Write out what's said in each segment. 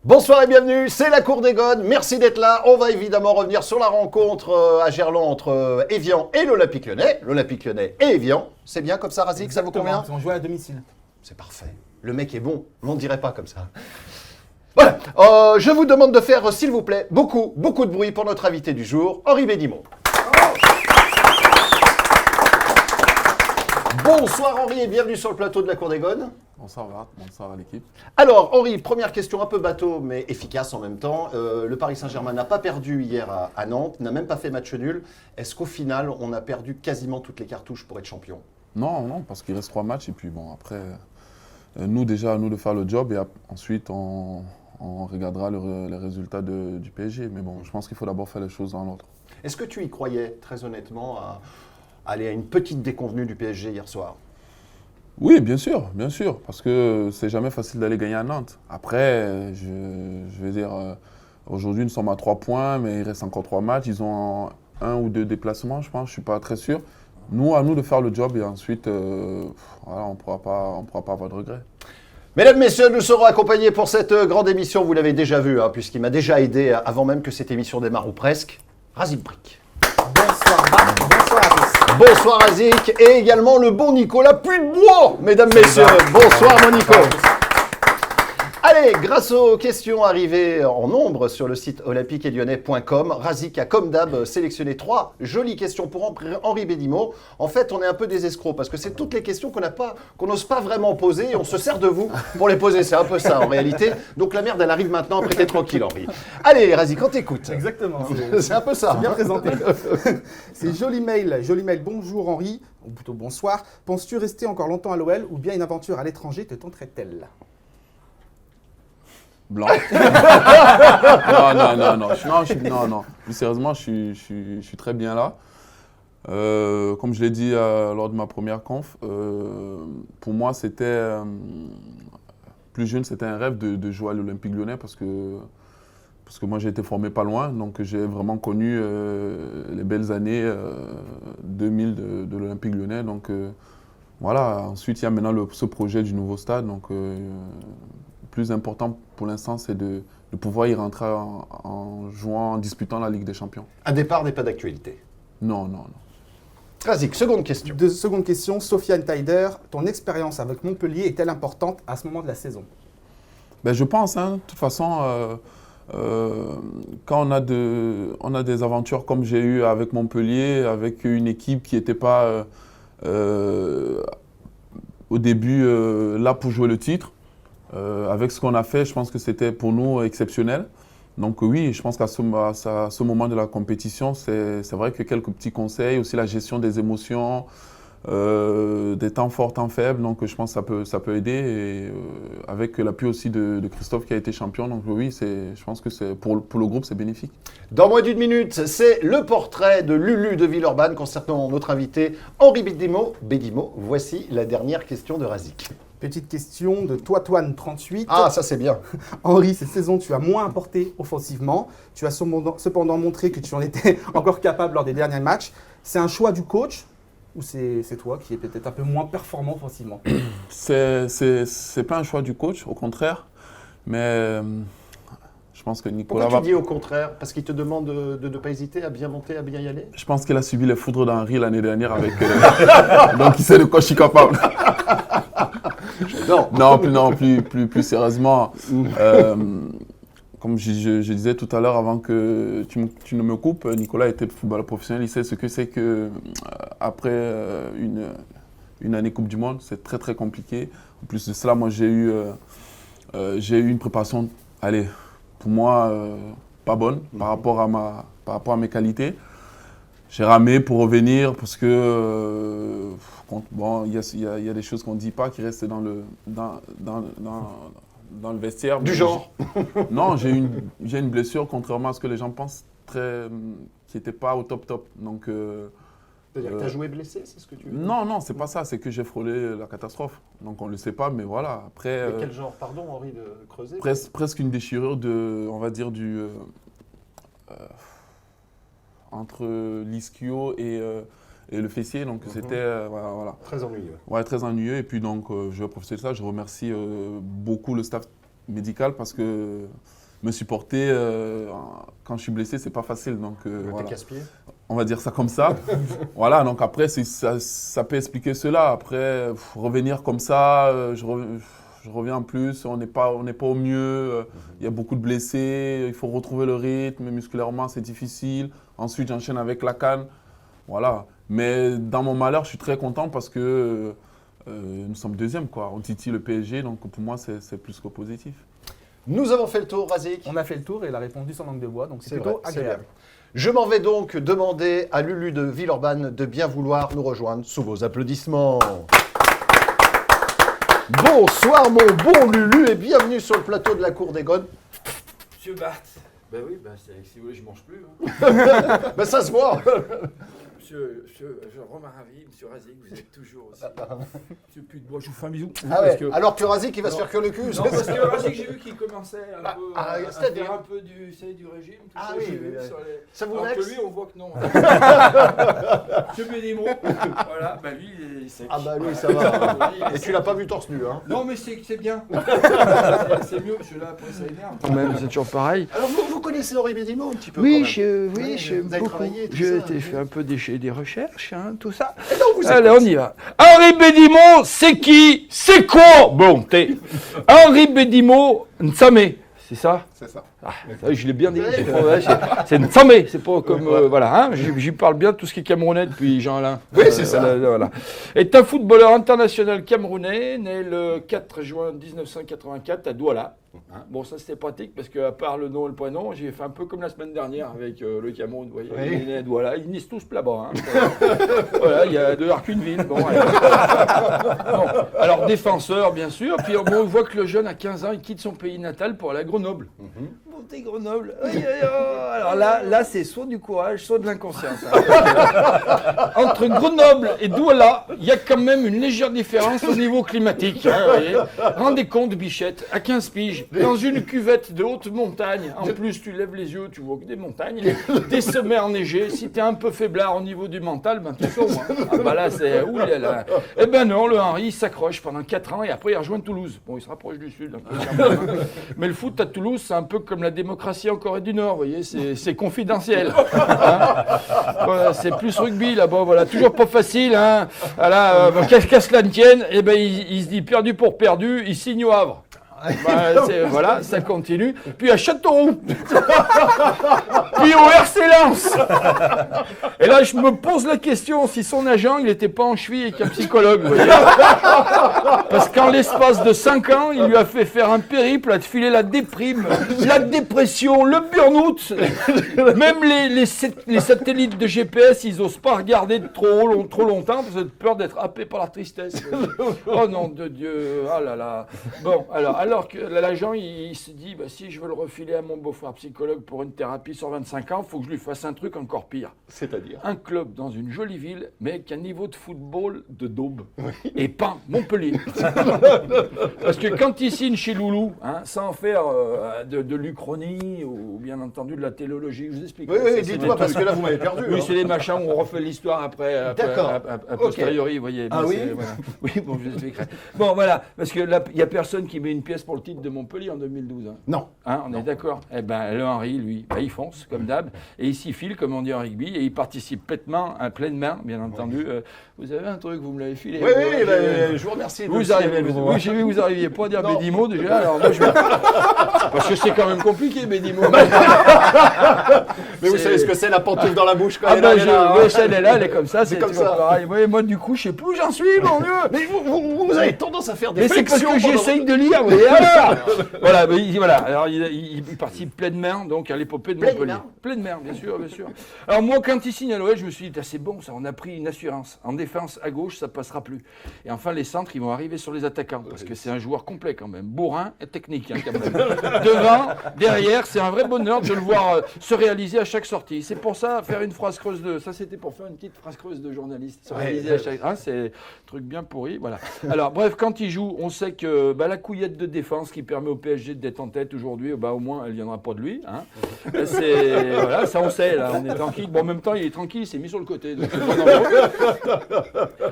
Bonsoir et bienvenue, c'est la Cour des Gones, merci d'être là. On va évidemment revenir sur la rencontre à Gerland entre Évian et l'Olympique Lyonnais. L'Olympique Lyonnais et Évian, c'est bien comme ça Razik, ça vous convient? On joue à domicile. C'est parfait, le mec est bon, on ne dirait pas comme ça. Voilà, je vous demande de faire s'il vous plaît beaucoup de bruit pour notre invité du jour, Henri Bédimo. Bonsoir Henri et bienvenue sur le plateau de la Cour des Gones. Bonsoir Bart, bonsoir à l'équipe. Alors Henri, première question un peu bateau mais efficace en même temps. Le Paris Saint-Germain n'a pas perdu hier à Nantes, n'a même pas fait match nul. Est-ce qu'au final on a perdu quasiment toutes les cartouches pour être champion? Non, parce qu'il reste 3 matchs et puis bon après, nous déjà à nous de faire le job et ensuite on regardera les résultats du PSG. Mais bon, je pense qu'il faut d'abord faire les choses dans l'ordre. Est-ce que tu y croyais très honnêtement à aller à une petite déconvenue du PSG hier soir? Oui, bien sûr, parce que c'est jamais facile d'aller gagner à Nantes. Après, je vais dire, aujourd'hui nous sommes à 3 points, mais il reste encore 3 matchs. Ils ont un ou deux déplacements, je pense, je ne suis pas très sûr. À nous de faire le job et ensuite, voilà, on pourra pas avoir de regrets. Mesdames, Messieurs, nous serons accompagnés pour cette grande émission, vous l'avez déjà vu, puisqu'il m'a déjà aidé avant même que cette émission démarre ou presque, Razik Brick. Bonsoir Marc, bonsoir à tous. Bonsoir Razik et également le bon Nicolas Puy-de-Bois, mesdames, messieurs. Bonsoir mon Nico. Allez, grâce aux questions arrivées en nombre sur le site olympiqueetlyonnais.com, Razik a comme d'hab sélectionné 3 jolies questions pour Henri Bédimo. En fait, on est un peu des escrocs parce que c'est toutes les questions qu'on n'ose pas vraiment poser et on se sert de vous pour les poser. C'est un peu ça en réalité. Donc la merde, elle arrive maintenant, après t'es tranquille Henri. Allez Razik, on t'écoute. Exactement. C'est un peu ça. C'est bien présenté. C'est joli mail. Bonjour Henri, ou plutôt bonsoir. Penses-tu rester encore longtemps à l'OL ou bien une aventure à l'étranger te tenterait-elle? Blanc. Non. Plus sérieusement, je suis très bien là. Comme je l'ai dit lors de ma première conf, pour moi, c'était plus jeune, c'était un rêve de jouer à l'Olympique Lyonnais parce que moi, j'ai été formé pas loin. Donc, j'ai vraiment connu les belles années 2000 de l'Olympique Lyonnais. Donc, voilà. Ensuite, il y a maintenant ce projet du nouveau stade. Donc, plus important pour l'instant, c'est de pouvoir y rentrer en jouant, en disputant la Ligue des Champions. Un départ n'est pas d'actualité. Non. Razik, seconde question. Seconde question, Sofiane Taider, ton expérience avec Montpellier est-elle importante à ce moment de la saison? Je pense, de toute façon, quand on a des aventures comme j'ai eu avec Montpellier, avec une équipe qui n'était pas au début là pour jouer le titre, avec ce qu'on a fait, je pense que c'était pour nous exceptionnel. Donc oui, je pense qu'à ce moment de la compétition, c'est vrai que quelques petits conseils, aussi la gestion des émotions, des temps forts, temps faibles. Donc je pense que ça peut aider. Et, avec l'appui aussi de Christophe qui a été champion. Donc oui, je pense que pour le groupe, c'est bénéfique. Dans moins d'une minute, c'est le portrait de Lulu de Villeurbanne concernant notre invité Henri Bédimo. Voici la dernière question de Razik. Petite question de Toitoine38. Ah, ça c'est bien. Henri, cette saison, tu as moins apporté offensivement. Tu as cependant montré que tu en étais encore capable lors des derniers matchs. C'est un choix du coach ou c'est toi qui es peut-être un peu moins performant offensivement? C'est pas un choix du coach, au contraire. Mais je pense que Nicolas Pourquoi tu dis au contraire? Parce qu'il te demande de ne pas hésiter à bien monter, à bien y aller? Je pense qu'il a subi les foudres d'Henri l'année dernière avec... donc il sait de quoi je suis capable. Non, plus sérieusement. Comme je disais tout à l'heure, avant que tu ne me coupes, Nicolas était footballeur professionnel. Il sait ce que c'est que après une année Coupe du Monde, c'est très très compliqué. En plus de cela, moi j'ai eu une préparation, pour moi, pas bonne par rapport à mes qualités. J'ai ramé pour revenir parce que il y a des choses qu'on ne dit pas qui restent dans le vestiaire. Du genre? Non, j'ai une blessure, contrairement à ce que les gens pensent, qui n'était pas au top. Donc, c'est-à-dire que tu as joué blessé, c'est ce que tu veux dire? Non, c'est pas ça, c'est que j'ai frôlé la catastrophe. Donc on ne le sait pas, mais voilà. Après, mais quel genre, pardon Henri, de creuser? Presque une déchirure on va dire, entre l'ischio et le fessier, donc c'était voilà. Très ennuyeux. Ouais, très ennuyeux. Et puis donc, je vais profiter de ça. Je remercie beaucoup le staff médical parce que me supporter quand je suis blessé, c'est pas facile. Donc, voilà. casse-pied. On va dire ça comme ça. Voilà, donc après, ça peut expliquer cela. Après, revenir comme ça, je reviens en plus, on n'est pas au mieux. Il y a beaucoup de blessés, il faut retrouver le rythme. Musculairement, c'est difficile. Ensuite, j'enchaîne avec la CAN. Voilà. Mais dans mon malheur, je suis très content parce que nous sommes deuxième, quoi. On titille le PSG, donc pour moi, c'est plus que positif. Nous avons fait le tour, Razik. On a fait le tour et il a répondu sans langue de bois, donc c'est C'est plutôt vrai, c'est agréable. Je m'en vais donc demander à Lulu de Villeurbanne de bien vouloir nous rejoindre sous vos applaudissements. Bonsoir mon bon Lulu et bienvenue sur le plateau de la Cour des Gones. Monsieur Barthes. Ben oui, si vous voulez, je mange plus. Hein. Ben ça se voit. Monsieur Romain Ravi, monsieur Razik, vous êtes toujours aussi. Monsieur Putebois, je vous fais un bisou. Ah ouais. Parce que- Alors que Razik, il va se faire que le cul. Non, parce que Razik, j'ai vu qu'il commençait un peu à c'est-à-dire faire un peu du régime. Tout Ah ça, oui, j'ai vu oui, sur les... Ça vous Alors que vexe lui, on voit que non. Monsieur Bédémo, voilà, bah lui, il est sec. Ah bah lui, ça va. Oui, il est Et tu l'as pas vu torse nu, hein. Non, mais c'est bien. C'est mieux, parce que là, après, ça énerve. Quand même, c'est toujours pareil. Alors vous connaissez Henri Bédimo un petit peu Oui, quand même. oui, vous avez beaucoup. travaillé, tout Je ça, fais un peu des recherches, hein, tout ça. Et donc, vous Allez, on y va. Henri Bédimo, c'est qui? C'est quoi? Bon, Henri Bédimo, Nsame, c'est ça? C'est ça. Ah, je l'ai bien dit. C'est Nsame, c'est pas comme. Voilà, hein, j'y parle bien tout ce qui est camerounais depuis Jean-Alain. Oui, c'est ça. Voilà. Est un footballeur international camerounais, né le 4 juin 1984 à Douala. Hein, bon, ça c'était pratique parce qu'à part le nom et le prénom, j'ai fait un peu comme la semaine dernière avec le Cameroun. Vous voyez, Oui. il est né à Douala, ils naissent tous là-bas. Hein. Voilà, il y a de Harquinville. Bon, allez. Bon, alors défenseur, bien sûr. Puis bon, on voit que le jeune à 15 ans, il quitte son pays natal pour aller à Grenoble. Montez Grenoble. Alors là, c'est soit du courage, soit de l'inconscience. Hein. Entre Grenoble et Douala, il y a quand même une légère différence au niveau climatique. Hein, vous voyez. Rendez compte, Bichette, à 15 piges, dans une cuvette de haute montagne. En plus, tu lèves les yeux, tu vois que des montagnes, des sommets enneigés. Si tu es un peu faiblard au niveau du mental, ben tu sauves. Hein. Ah bah là, c'est oulala. Eh ben non, le Henri, il s'accroche pendant 4 ans et après, il rejoint Toulouse. Bon, il se rapproche du sud. Un peu, quand même, hein. Mais le foot à Toulouse, c'est un peu comme la démocratie en Corée du Nord, vous voyez, c'est confidentiel. Hein. Voilà, c'est plus rugby là-bas, voilà, toujours pas facile. Hein. Voilà, qu'à cela ne tienne, eh ben, il se dit perdu pour perdu, il signe au Havre. Voilà, ça continue. Puis à Châteauroux. Puis au RC Lens. Et là, je me pose la question si son agent, il n'était pas en cheville avec un psychologue. Vous voyez. Parce qu'en l'espace de 5 ans, il lui a fait faire un périple à te filer la déprime, la dépression, le burn-out. Même les satellites de GPS, ils n'osent pas regarder trop longtemps parce qu'ils ont peur d'être happés par la tristesse. Oh non, de Dieu. Ah là là. Bon, alors que l'agent, il se dit, bah, si je veux le refiler à mon beau-frère psychologue pour une thérapie sur 25 ans, il faut que je lui fasse un truc encore pire. C'est-à-dire Un club dans une jolie ville, mais avec un niveau de football de daube. Et pas Montpellier. Parce que quand il signe chez Loulou, hein, sans faire de l'Uchronie ou bien entendu de la téléologie, je vous explique. Oui, Ça, c'est dites-moi, des parce trucs- que là, vous m'avez perdu. Oui, hein. c'est des machins où on refait l'histoire après, a posteriori, vous voyez. Ah Mais oui c'est- voilà. Oui, bon, je vous expliquerai. Bon, voilà, parce que là, il n'y a personne qui met une pièce pour le titre de Montpellier en 2012. Hein. Non. Hein, on est d'accord. Eh ben, le Henri, lui, bah, il fonce, comme d'hab, et il s'y file, comme on dit en rugby, et il participe pleinement, à pleine main, bien entendu. Vous avez un truc, vous me l'avez filé. Oui, Moi, oui, j'ai- je vous remercie. de vous le arrivez, signaler, oui, j'ai vu que vous arriviez pas à dire Non. Bédimo déjà, alors moi je parce que c'est quand même compliqué Bédimo. Mais vous savez ce que c'est la pantoufle dans la bouche quand Ah elle est là, ben, elle est là, hein. oui, elle est là, elle est comme ça, c'est comme toujours ça. pareil. Oui, moi du coup, je sais plus où j'en suis, mon Dieu. Mais vous avez tendance à faire des Mais c'est parce flexions que pendant- j'essaye de lire, vous voyez, alors voilà, mais voilà, alors il participe pleine main, donc à l'épopée de Pleine Montpellier. main. Pleine main, bien sûr, bien sûr. Alors moi, quand il signe à l'OL, je me suis dit, ah, c'est bon, ça, on a pris une assurance. En défense, à gauche, ça passera plus. Et enfin, les centres, ils vont arriver sur les attaquants, parce que c'est un joueur complet quand même, bourrin et technique, hein, quand même. Devant, derrière, c'est un vrai bonheur de le voir se réaliser à chaque sortie. C'est pour ça, faire une phrase creuse de... Ça, c'était pour faire une petite phrase creuse de journaliste. Se réaliser à chaque... Ah, c'est un truc bien pourri, voilà. Alors, bref, quand il joue, on sait que bah, la couillette de défense qui permet au PSG d'être en tête aujourd'hui, au moins, elle ne viendra pas de lui. Hein. Voilà, ça on sait, là, on est tranquille. Bon, en même temps, il est tranquille, il s'est mis sur le côté. Donc c'est pas dangereux.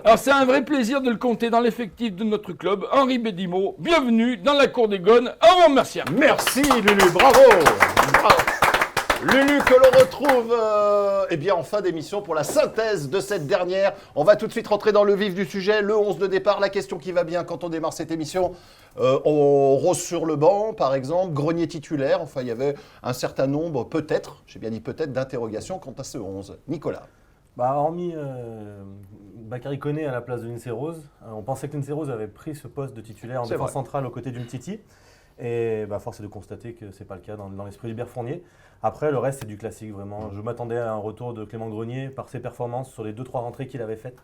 Alors, c'est un vrai plaisir de le compter dans l'effectif de notre club. Henri Bédimo, bienvenue dans la cour des Gones. Au revoir, merci. Merci Lulu, bravo. Lulu que l'on retrouve en fin d'émission pour la synthèse de cette dernière. On va tout de suite rentrer dans le vif du sujet, le 11 de départ, la question qui va bien quand on démarre cette émission. On rose sur le banc, par exemple, Grenier titulaire. Enfin, il y avait un certain nombre, peut-être, j'ai bien dit peut-être, d'interrogations quant à ce 11. Nicolas. Hormis Bakary Koné à la place de Lindsay Rose, on pensait que Lindsay Rose avait pris ce poste de titulaire en défense centrale aux côtés d'Umtiti. Et force est de constater que ce n'est pas le cas dans l'esprit d'Hubert Fournier. Après, le reste, c'est du classique, vraiment. Je m'attendais à un retour de Clément Grenier par ses performances sur les 2-3 rentrées qu'il avait faites.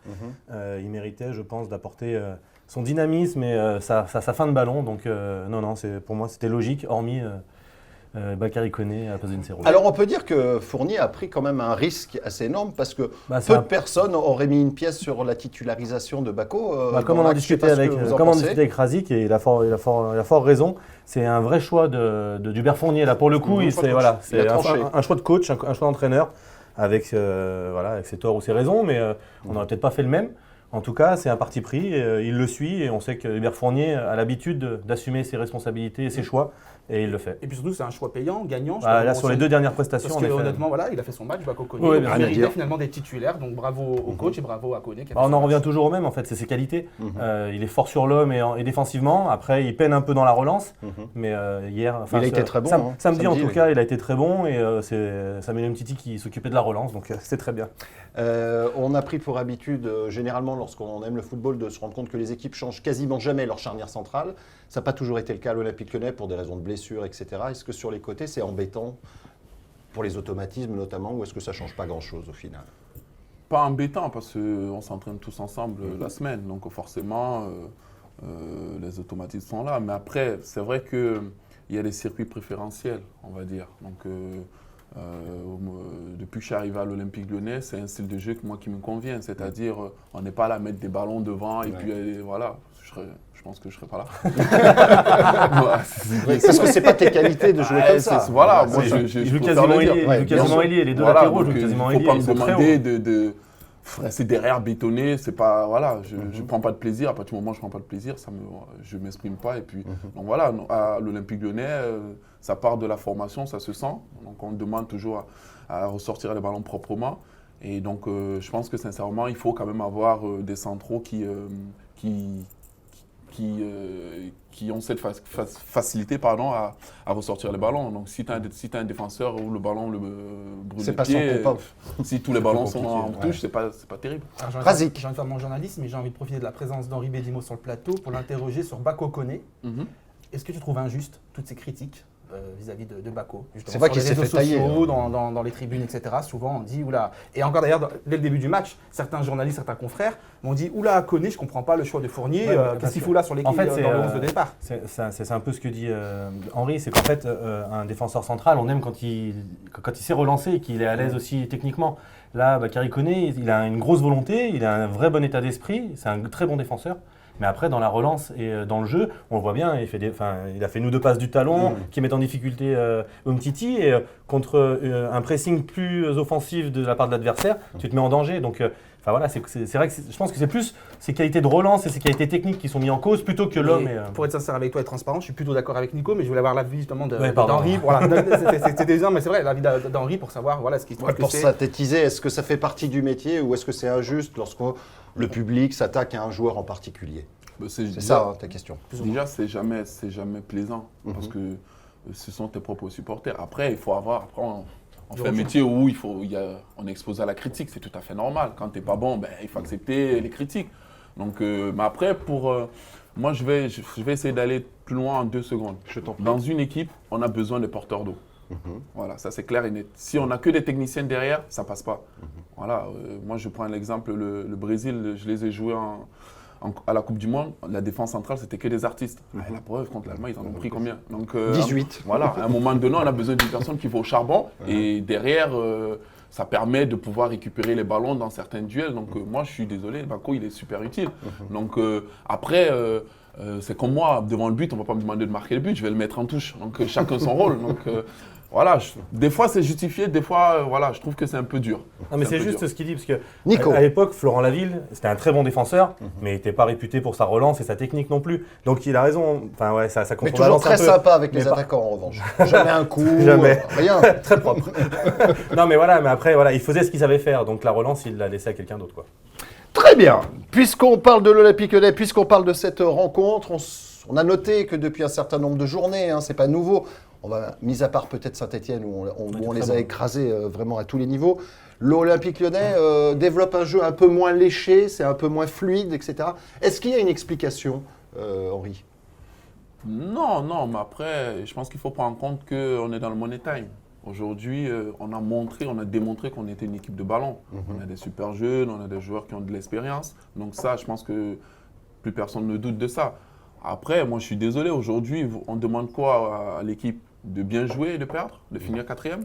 Il méritait, je pense, d'apporter son dynamisme et sa fin de ballon. Donc, non, pour moi, c'était logique, hormis Bakary Koné à la place de Lindsay Rose. Alors, on peut dire que Fournier a pris quand même un risque assez énorme parce que peu de personnes auraient mis une pièce sur la titularisation de Bako. Comme on en discutait avec Razik, et il a fort raison, c'est un vrai choix d'Hubert Fournier. Là, pour le coup, c'est un choix de coach, un choix d'entraîneur, avec ses torts ou ses raisons, mais on n'aurait peut-être pas fait le même. En tout cas, c'est un parti pris, il le suit et on sait que Hubert Fournier a l'habitude d'assumer ses responsabilités et ses choix et il le fait. Et puis surtout, c'est un choix payant, gagnant. Là, sur les 2 dernières prestations, parce que, honnêtement, il a fait son match, Bako Koné. Il méritait finalement des titulaires, donc bravo au coach et bravo à Koné. On en revient toujours au même, en fait, c'est ses qualités. Il est fort sur l'homme et défensivement. Après, il peine un peu dans la relance, mais hier, il a été très bon. Samedi, en tout cas, il a été très bon et c'est Samuel Umtiti qui s'occupait de la relance, donc c'est très bien. On a pris pour habitude, généralement, lorsqu'on aime le football, de se rendre compte que les équipes changent quasiment jamais leur charnière centrale. Ça n'a pas toujours été le cas à l'Olympique Lyonnais pour des raisons de blessures, etc. Est-ce que sur les côtés, c'est embêtant pour les automatismes notamment, ou est-ce que ça ne change pas grand-chose au final? Pas embêtant parce qu'on s'entraîne tous ensemble la semaine, donc forcément les automatismes sont là. Mais après, c'est vrai qu'il y a des circuits préférentiels, on va dire. Donc depuis que je suis arrivé à l'Olympique Lyonnais, c'est un style de jeu qui me convient, c'est-à-dire on n'est pas là à mettre des ballons devant et puis voilà. Je pense que je ne serai pas là. Parce que ce n'est pas tes qualités de jouer comme ça. Voilà, moi je joue quasiment ailier, les deux latéraux jouent quasiment ailier. Il ne faut pas me demander de rester derrière, bétonner, c'est pas, voilà, je ne prends pas de plaisir. À partir du moment où je ne prends pas de plaisir, je ne m'exprime pas. Et puis, donc voilà, à l'Olympique Lyonnais, ça part de la formation, ça se sent. Donc on demande toujours à ressortir les ballons proprement. Et donc je pense que sincèrement, il faut quand même avoir des centraux qui ont cette facilité à ressortir les ballons. Donc si tu as un défenseur où le ballon le brûle les pieds, si tous les ballons sont en touche, c'est pas terrible. Razik. J'ai envie de faire mon journalisme, mais j'ai envie de profiter de la présence d'Henri Bédimo sur le plateau pour l'interroger sur Bako Koné. Est-ce que tu trouves injuste toutes ces critiques vis-à-vis de Bako? C'est vrai qu'il s'est fait tailler. Dans les tribunes, etc. Souvent, on dit, oula. Et encore d'ailleurs, dès le début du match, certains journalistes, certains confrères m'ont dit, oula, Koné, je ne comprends pas le choix de Fournier. Qu'est-ce qu'il fout là sur l'équipe dans le 11 de départ? C'est un peu ce que dit Henri, c'est qu'en fait, un défenseur central, on aime quand il s'est relancé et qu'il est à l'aise aussi techniquement. Là, Bakary Koné, il a une grosse volonté, il a un vrai bon état d'esprit, c'est un très bon défenseur. Mais après, dans la relance et dans le jeu, on le voit bien, il a fait nous 2 passes du talon qui mettent en difficulté Umtiti. Et contre un pressing plus offensif de la part de l'adversaire, tu te mets en danger. Donc, voilà, c'est vrai que je pense que c'est plus ses qualités de relance et ses qualités techniques qui sont mises en cause plutôt que l'homme. Pour être sincère avec toi et transparent, je suis plutôt d'accord avec Nico, mais je voulais avoir l'avis justement d'Henri. Voilà, c'était déjà, mais c'est vrai, l'avis d'Henri pour savoir ce qu'il trouve. Pour synthétiser, est-ce que ça fait partie du métier ou est-ce que c'est injuste lorsque le public s'attaque à un joueur en particulier? C'est ça ta question. Déjà, c'est jamais plaisant parce que ce sont tes propres supporters. Après, il faut avoir. Après, on fait un métier où on est exposé à la critique, c'est tout à fait normal. Quand tu n'es pas bon, il faut accepter les critiques. Donc, mais après, moi, je vais essayer d'aller plus loin en 2 secondes. Dans une équipe, on a besoin de porteurs d'eau. Voilà, ça c'est clair et net. Si on n'a que des techniciens derrière, ça ne passe pas. Voilà, moi, je prends l'exemple, le Brésil, je les ai joués à la Coupe du Monde, la défense centrale, c'était que des artistes. La preuve, contre l'Allemagne, ils en ont pris combien? Donc, 18. Voilà, à un moment donné, on a besoin d'une personne qui va au charbon et derrière, ça permet de pouvoir récupérer les ballons dans certains duels. Donc moi, je suis désolé, Bako, il est super utile. Donc après, c'est comme moi, devant le but, on ne va pas me demander de marquer le but, je vais le mettre en touche. Donc chacun son rôle. Donc voilà, des fois c'est justifié, des fois voilà, je trouve que c'est un peu dur. Non, mais c'est juste ce qu'il dit, parce que Nico. à l'époque, Florent Laville, c'était un très bon défenseur, mais il n'était pas réputé pour sa relance et sa technique non plus. Donc il a raison, enfin ouais, ça Mais contrebalance toujours très un peu. sympa avec les Mais pas- attaquants en revanche. Jamais un coup, Jamais. rien. Très propre. Non mais voilà, mais après, voilà, il faisait ce qu'il savait faire, donc la relance, il l'a laissé à quelqu'un d'autre, quoi. Très bien. Puisqu'on parle de l'Olympique Lyonnais, puisqu'on parle de cette rencontre, on a noté que depuis un certain nombre de journées, c'est pas nouveau, on va, mis à part peut-être Saint-Etienne où on les a écrasés vraiment à tous les niveaux, l'Olympique Lyonnais développe un jeu un peu moins léché, c'est un peu moins fluide, etc. Est-ce qu'il y a une explication, Henri ? Non, mais après, je pense qu'il faut prendre en compte qu'on est dans le money time. Aujourd'hui, on a démontré qu'on était une équipe de ballon. On a des super jeunes, on a des joueurs qui ont de l'expérience. Donc ça, je pense que plus personne ne doute de ça. Après, moi, je suis désolé. Aujourd'hui, on demande quoi à l'équipe? De bien jouer et de perdre? De finir 4e?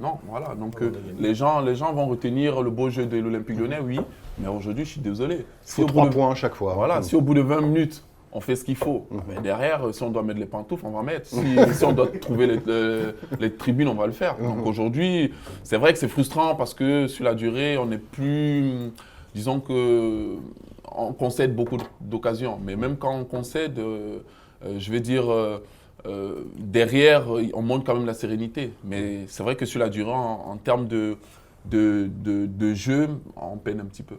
Non, voilà. Donc les gens vont retenir le beau jeu de l'Olympique Lyonnais, oui. Mais aujourd'hui, je suis désolé. Il faut 3 points à chaque fois. Voilà, si au bout de 20 minutes, on fait ce qu'il faut. Mais derrière, si on doit mettre les pantoufles, on va mettre. Si on doit trouver les tribunes, on va le faire. Donc aujourd'hui, c'est vrai que c'est frustrant parce que sur la durée, on n'est plus… Disons qu'on concède beaucoup d'occasions. Mais même quand on concède, je vais dire, derrière, on montre quand même la sérénité. Mais c'est vrai que sur la durée, en termes de jeu, on peine un petit peu.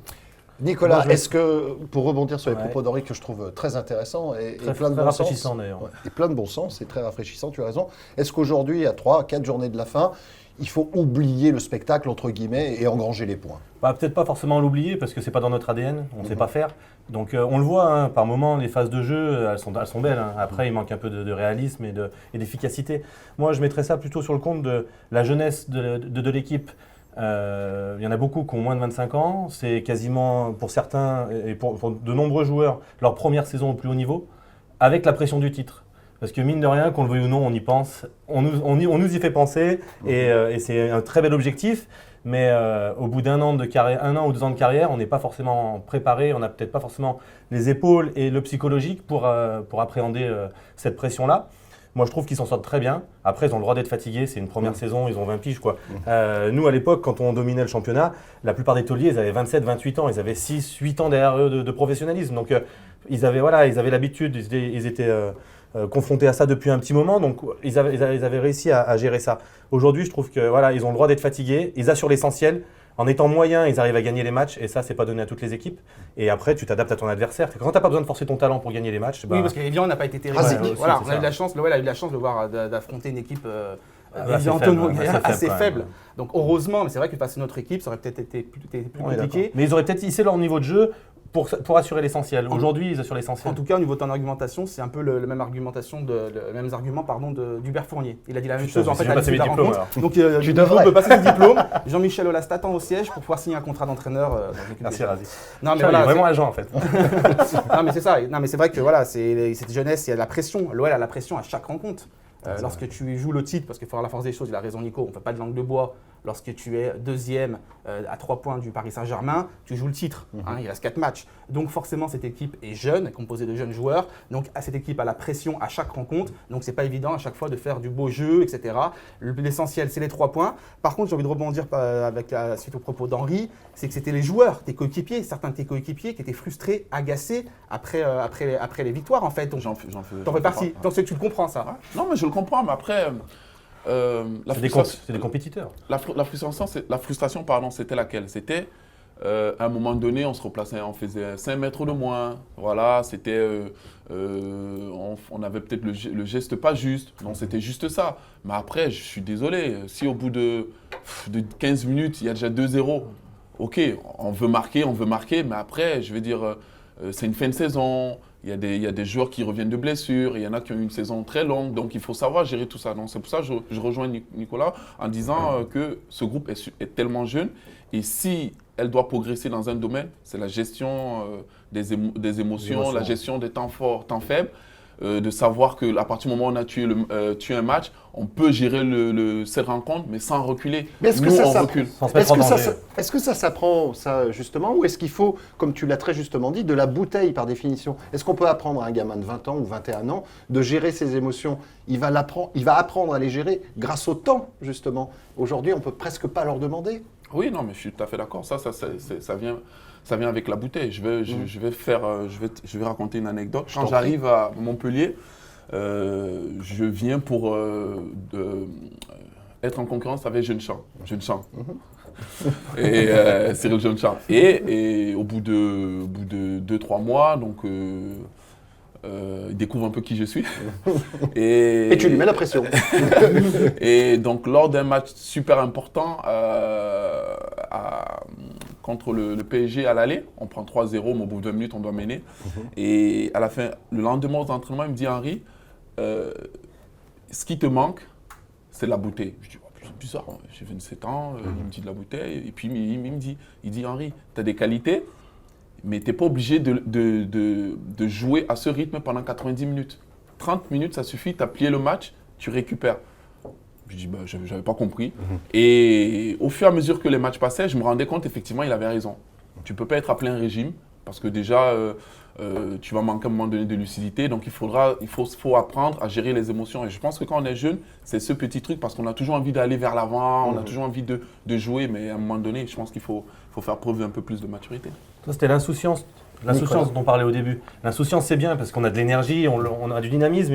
Nicolas, Moi, est-ce que, pour rebondir sur les Ouais. propos d'Henri que je trouve très intéressants et Très, plein de très bon sens, rafraîchissant d'ailleurs. et plein de bon sens, c'est très rafraîchissant, tu as raison. Est-ce qu'aujourd'hui, à 3, 4 journées de la fin, il faut oublier le spectacle, entre guillemets, et engranger les points? Bah, peut-être pas forcément l'oublier parce que c'est pas dans notre ADN, on ne sait pas faire. Donc on le voit, par moments, les phases de jeu, elles sont belles. Après, il manque un peu de réalisme et d'efficacité. Moi, je mettrais ça plutôt sur le compte de la jeunesse de l'équipe. Il y en a beaucoup qui ont moins de 25 ans. C'est quasiment, pour certains et pour de nombreux joueurs, leur première saison au plus haut niveau, avec la pression du titre. Parce que mine de rien, qu'on le veuille ou non, on y pense. On nous y fait penser et c'est un très bel objectif. Mais au bout d'un an ou 2 ans de carrière, on n'est pas forcément préparé, on n'a peut-être pas forcément les épaules et le psychologique pour appréhender cette pression-là. Moi, je trouve qu'ils s'en sortent très bien. Après, ils ont le droit d'être fatigués. C'est une première saison, ils ont 20 piges, quoi. Nous, à l'époque, quand on dominait le championnat, la plupart des tauliers, ils avaient 27, 28 ans. Ils avaient 6, 8 ans derrière eux de professionnalisme. Donc, ils avaient l'habitude, ils étaient confrontés à ça depuis un petit moment. Donc, ils avaient réussi à gérer ça. Aujourd'hui, je trouve que voilà, ils ont le droit d'être fatigués. Ils assurent l'essentiel. En étant moyens, ils arrivent à gagner les matchs et ça, c'est pas donné à toutes les équipes. Et après, tu t'adaptes à ton adversaire. Quand tu n'as pas besoin de forcer ton talent pour gagner les matchs, Oui, parce qu'Evian n'a pas été terrible. Rasic. Voilà, aussi, on a c'est eu de la chance, a eu de la chance de voir d'affronter une équipe assez Evian faible, assez quand faible. même. Donc heureusement, mais c'est vrai que face à notre équipe, ça aurait peut-être été plus On est compliqué. d'accord. Mais ils auraient peut-être hissé leur niveau de jeu pour assurer l'essentiel. Aujourd'hui, ils assurent l'essentiel. En tout cas, au niveau de ton argumentation, c'est un peu le même argumentation, mêmes arguments d'Hubert Fournier. Il a dit la même chose en fait j'ai à passé l'issue de mes la diplômes, rencontre. alors. Donc Tu on devrais. peut passer le diplôme. Jean-Michel Aulas t'attend au siège pour pouvoir signer un contrat d'entraîneur dans l'équipe. Merci, Razi. Non mais Il est voilà, vraiment agent, en fait. non mais c'est ça. Non mais c'est vrai que voilà, cette jeunesse, il y a de la pression. L'OL a la pression à chaque rencontre. Lorsque tu joues le titre, parce qu'il faut avoir la force des choses, il a raison Nico, on ne fait pas de langue de bois. Lorsque tu es deuxième à 3 points du Paris Saint-Germain, tu joues le titre. Il reste 4 matchs. Donc forcément, cette équipe est jeune, composée de jeunes joueurs. Donc cette équipe a la pression à chaque rencontre. Donc c'est pas évident à chaque fois de faire du beau jeu, etc. L'essentiel, c'est les 3 points. Par contre, j'ai envie de rebondir suite aux propos d'Henri, c'est que c'était les joueurs, tes coéquipiers, certains de tes coéquipiers qui étaient frustrés, agacés après les victoires en fait. Donc, T'en t'en fais partie. Donc tu le comprends ça. Non, mais je le comprends, mais après… la C'est des compétiteurs. La frustration, pardon, c'était laquelle? C'était à un moment donné, on se replaçait, on faisait 5 mètres de moins. Voilà, c'était, on avait peut-être le geste pas juste. Donc c'était juste ça. Mais après, je suis désolé, si au bout de 15 minutes, il y a déjà 2-0, ok, on veut marquer, mais après, je vais dire, c'est une fin de saison. Il y a des joueurs qui reviennent de blessures, il y en a qui ont eu une saison très longue, donc il faut savoir gérer tout ça. Donc c'est pour ça que je rejoins Nicolas en disant que ce groupe est tellement jeune et si elle doit progresser dans un domaine, c'est la gestion des émotions, la gestion des temps forts, temps faibles. de savoir qu'à partir du moment où on a tué un match, on peut gérer cette rencontre, mais sans reculer. Mais est-ce que Nous, ça on s'apprend recule. Sans se mettre en danger. Est-ce que ça s'apprend, ça, justement, ou est-ce qu'il faut, comme tu l'as très justement dit, de la bouteille par définition? Est-ce qu'on peut apprendre à un gamin de 20 ans ou 21 ans de gérer ses émotions? Il va apprendre à les gérer grâce au temps, justement. Aujourd'hui, on ne peut presque pas leur demander. Oui, non, mais je suis tout à fait d'accord. Ça vient avec la bouteille. Je vais raconter une anecdote. Quand j'arrive à Montpellier, je viens pour être en concurrence avec Jeune-Champ. Et Cyril Jeune-Champ. Et au bout de 2-3 mois, donc il découvre un peu qui je suis. Et tu lui mets la pression. Et donc lors d'un match super important contre le PSG à l'aller, on prend 3-0, mais au bout de 20 minutes on doit mener. Et à la fin, le lendemain aux entraînements, il me dit Henri, ce qui te manque, c'est de la bouteille. Je dis c'est bizarre, j'ai 27 ans, il me dit de la bouteille. Et puis il me dit Henri, tu as des qualités, mais tu n'es pas obligé de jouer à ce rythme pendant 90 minutes. 30 minutes, ça suffit, tu as plié le match, tu récupères. Je dis, je n'avais pas compris. Et au fur et à mesure que les matchs passaient, je me rendais compte, effectivement, il avait raison. Tu ne peux pas être à plein régime, parce que déjà, tu vas manquer à un moment donné de lucidité. Donc, il faut apprendre à gérer les émotions. Et je pense que quand on est jeune, c'est ce petit truc, parce qu'on a toujours envie d'aller vers l'avant, on a toujours envie de jouer, mais à un moment donné, je pense qu'il faut faire preuve d'un peu plus de maturité. Ça, c'était l'insouciance. L'insouciance dont on parlait au début. L'insouciance, c'est bien parce qu'on a de l'énergie, on a du dynamisme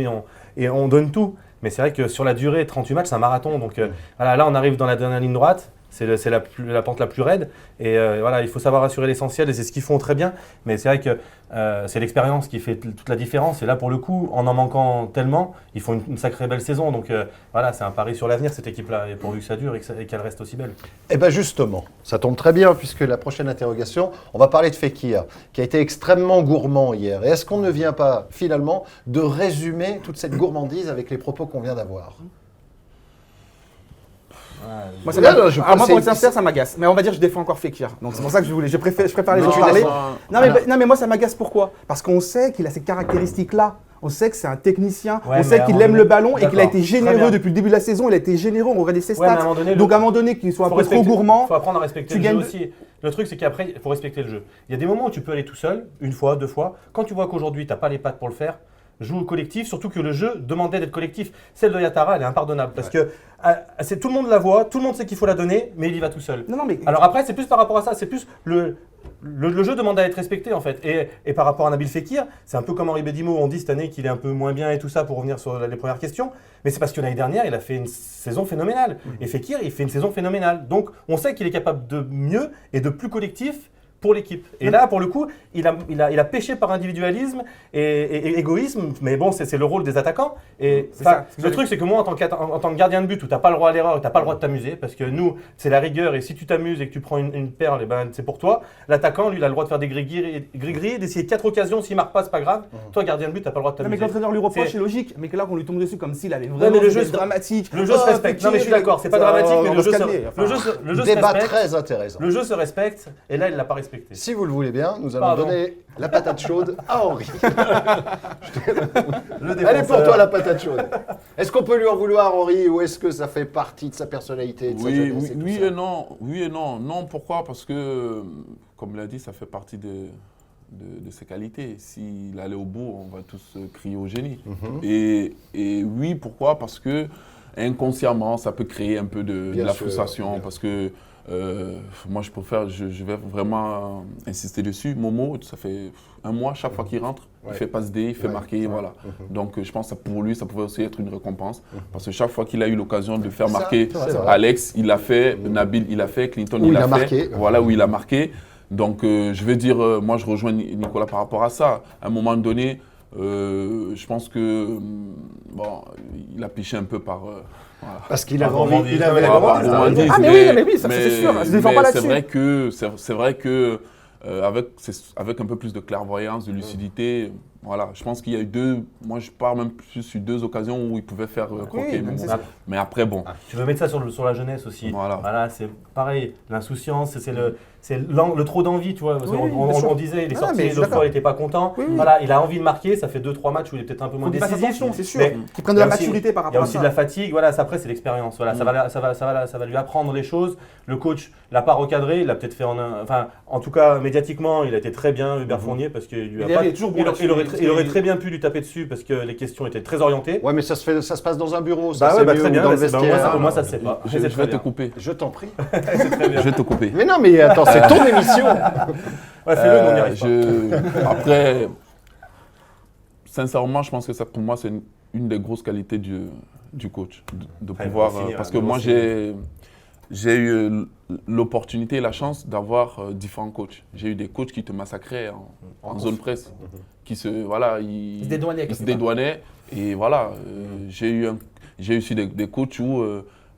et on donne tout. Mais c'est vrai que sur la durée, 38 matchs, c'est un marathon. Donc voilà, là, on arrive dans la dernière ligne droite. C'est la pente la plus raide. Et voilà, il faut savoir assurer l'essentiel et c'est ce qu'ils font très bien. Mais c'est vrai que c'est l'expérience qui fait toute la différence. Et là, pour le coup, en manquant tellement, ils font une sacrée belle saison. Donc voilà, c'est un pari sur l'avenir, cette équipe-là. Et pourvu que ça dure et qu'elle reste aussi belle. Eh bien justement, ça tombe très bien puisque la prochaine interrogation, on va parler de Fekir, qui a été extrêmement gourmand hier. Et est-ce qu'on ne vient pas finalement de résumer toute cette gourmandise avec les propos qu'on vient d'avoir? Moi, moi, pour être sincère, ça m'agace. Mais on va dire que je défends encore Fekir. Donc c'est pour ça que je préfère les autres parler. Non, mais moi, ça m'agace pourquoi? Parce qu'on sait qu'il a ces caractéristiques-là. On sait que c'est un technicien, on sait qu'il aime le ballon et qu'il a été généreux depuis le début de la saison. Il a été généreux, on regarde ses stats. Donc à un moment donné, qu'il soit un peu trop gourmand. Il faut apprendre à respecter le jeu aussi. Le truc, c'est qu'après, il faut respecter le jeu. Il y a des moments où tu peux aller tout seul, une fois, deux fois. Quand tu vois qu'aujourd'hui, tu n'as pas les pattes pour le faire, joue au collectif, surtout que le jeu demandait d'être collectif. Celle de Yatara, elle est impardonnable parce que tout le monde la voit, tout le monde sait qu'il faut la donner, mais il y va tout seul. Alors après, c'est plus par rapport à ça, c'est plus le jeu demande à être respecté en fait. Et par rapport à Nabil Fekir, c'est un peu comme Henri Bédimo, on dit cette année qu'il est un peu moins bien et tout ça pour revenir sur les premières questions, mais c'est parce que l'année dernière, il a fait une saison phénoménale. Et Fekir, il fait une saison phénoménale. Donc on sait qu'il est capable de mieux et de plus collectif pour l'équipe. Et là, pour le coup, il a péché par individualisme et égoïsme, mais bon, c'est le rôle des attaquants. Et le truc, c'est que moi, en tant que gardien de but, où tu n'as pas le droit à l'erreur et tu n'as pas le droit de t'amuser, parce que nous, c'est la rigueur, et si tu t'amuses et que tu prends une perle, c'est pour toi. L'attaquant, lui, il a le droit de faire des gris-gris, d'essayer 4 occasions, s'il ne marque pas, c'est pas grave. Toi, gardien de but, tu n'as pas le droit de t'amuser. Mais que l'entraîneur lui reproche, c'est logique. Mais que là, qu'on lui tombe dessus comme s'il avait vraiment le jeu dramatique. Le jeu se respecte. Non, mais je suis d'accord, c'est pas dramatique, mais le jeu se respecte. Débat très intéressant. Le jeu se respecte, et là, il ne l'a pas respecté. Si vous le voulez bien, nous allons donner la patate chaude à Henri. Elle est pour toi la patate chaude. Est-ce qu'on peut lui en vouloir, Henri, ou est-ce que ça fait partie de sa personnalité de sa jeunesse oui et non. Oui et non. Non, pourquoi? Parce que, comme il a dit, ça fait partie de ses qualités. S'il allait au bout, on va tous crier au génie. Et oui, pourquoi? Parce que inconsciemment, ça peut créer un peu de la frustration. Parce que moi, je vais vraiment insister dessus. Momo, ça fait un mois, chaque fois qu'il rentre, il fait passe D, il fait marquer, voilà. Donc, je pense que pour lui, ça pouvait aussi être une récompense. Parce que chaque fois qu'il a eu l'occasion de faire marquer Alex, il l'a fait, Nabil, il l'a fait, Clinton, il l'a fait. Marqué. Voilà, où il a marqué. Donc, je vais dire, moi, je rejoins Nicolas par rapport à ça. À un moment donné, je pense que, il a piché un peu par... Voilà. Parce qu'il avait envie, il avait gourmandise. Mais oui, ça c'est sûr, je ne défends pas là-dessus. C'est vrai que avec un peu plus de clairvoyance, de lucidité, Voilà, je pense qu'il y a eu moi je pars même plus sur 2 occasions où il pouvait faire croquer. même Mais, c'est bon. ça. Mais après, bon, Tu veux mettre ça sur la jeunesse aussi. voilà. C'est pareil, l'insouciance, c'est le trop d'envie, tu vois. Parce Oui, qu'on- bien sûr. on disait, il est Ah, sorti, mais je suis l'autre fois d'accord. il n'était pas content. Oui. Voilà, il a envie de marquer, ça fait 2-3 matchs où il est peut-être un peu Faut moins qu'il fasse décisif. attention, c'est sûr. Mais Qu'il prenne de la il y a aussi- maturité par Il y a rapport à aussi ça. de la fatigue, voilà, ça, après c'est l'expérience. Voilà, ça va lui apprendre les choses. Le coach l'a pas recadré, il l'a peut-être fait en tout cas médiatiquement, il a été très bien, Hubert Fournier, parce qu'il lui a pas. est toujours bon Il là-dessus. aurait très bien pu lui taper dessus parce que les questions étaient très orientées. Ouais, mais ça se passe dans un bureau, ça Bah c'est ouais, bah mieux, très ou bien. dans le Bah, vestiaire. au moins, ça se sait pas. Je C'est vais très te bien. couper. Je t'en prie. Je vais te couper. Mais non, mais attends, c'est ton émission. Ouais, fais-le, nous, on n'y arrive pas. Après, sincèrement, je pense que ça, pour moi, c'est une des grosses qualités du coach. De Après, pouvoir. il faut finir, Parce il que faut moi, finir. j'ai eu l'opportunité et la chance d'avoir différents coachs. J'ai eu des coachs qui te massacraient en zone presse, qui Il se dédouanait. ils se dédouanaient. Et voilà, j'ai eu aussi des coachs où,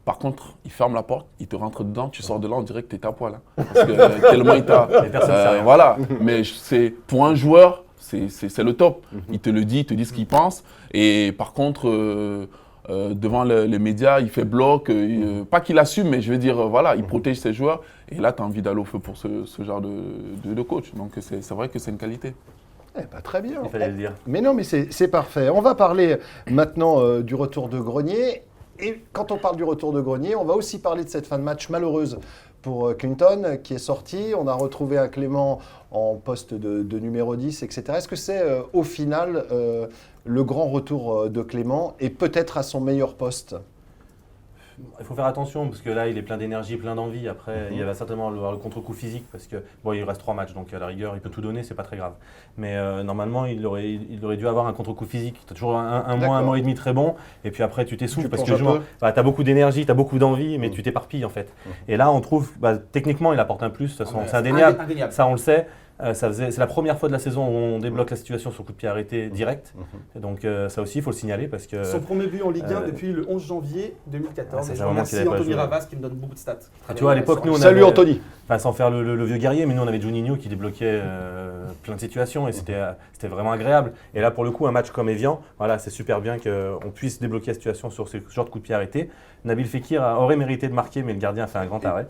par contre, ils ferment la porte, ils te rentrent dedans, tu sors de là, on dirait que tu es à poil. Hein. Parce que tellement il t'a. Mais personne ne sait rien. Voilà, mais pour un joueur, c'est le top. Il te le dit, il te dit ce qu'il pense. Et par contre, devant les médias, il fait bloc. Pas qu'il assume, mais je veux dire, voilà, il protège ses joueurs. Et là, tu as envie d'aller au feu pour ce genre de coach. Donc, c'est vrai que c'est une qualité. Eh ben, très bien. Il fallait le dire. Mais non, mais c'est parfait. On va parler maintenant du retour de Grenier. Et quand on parle du retour de Grenier, on va aussi parler de cette fin de match malheureuse pour Clinton qui est sorti. On a retrouvé un Clément en poste de numéro 10, etc. Est-ce que c'est au final le grand retour de Clément et peut-être à son meilleur poste? Il faut faire attention parce que là, il est plein d'énergie, plein d'envie. Après, il va certainement avoir le contre-coup physique parce que bon, il reste 3 matchs, donc à la rigueur, il peut tout donner, c'est pas très grave. Mais normalement, il aurait dû avoir un contre-coup physique. Tu as toujours un mois et demi très bon, et puis après, tu t'essouffles parce que tu as beaucoup d'énergie, tu as beaucoup d'envie, mais tu t'éparpilles en fait. Et là, on trouve, techniquement, il apporte un plus. De toute façon, c'est indéniable. Ça, on le sait. C'est la première fois de la saison où on débloque la situation sur coup de pied arrêté direct. Et donc ça aussi, il faut le signaler parce que… Son premier but en Ligue 1 depuis le 11 janvier 2014. ça Et fait je un moment remercie qu'il avait pas Anthony joué. Ravas qui me donne beaucoup de stats. Tu vois, à l'époque, nous, on Salut avait, Anthony. Enfin, sans faire le vieux guerrier, mais nous on avait Juninho qui débloquait plein de situations et c'était vraiment agréable. Et là pour le coup, un match comme Evian, voilà, c'est super bien qu'on puisse débloquer la situation sur ce genre de coup de pied arrêté. Nabil Fekir aurait mérité de marquer, mais le gardien a fait un grand arrêt.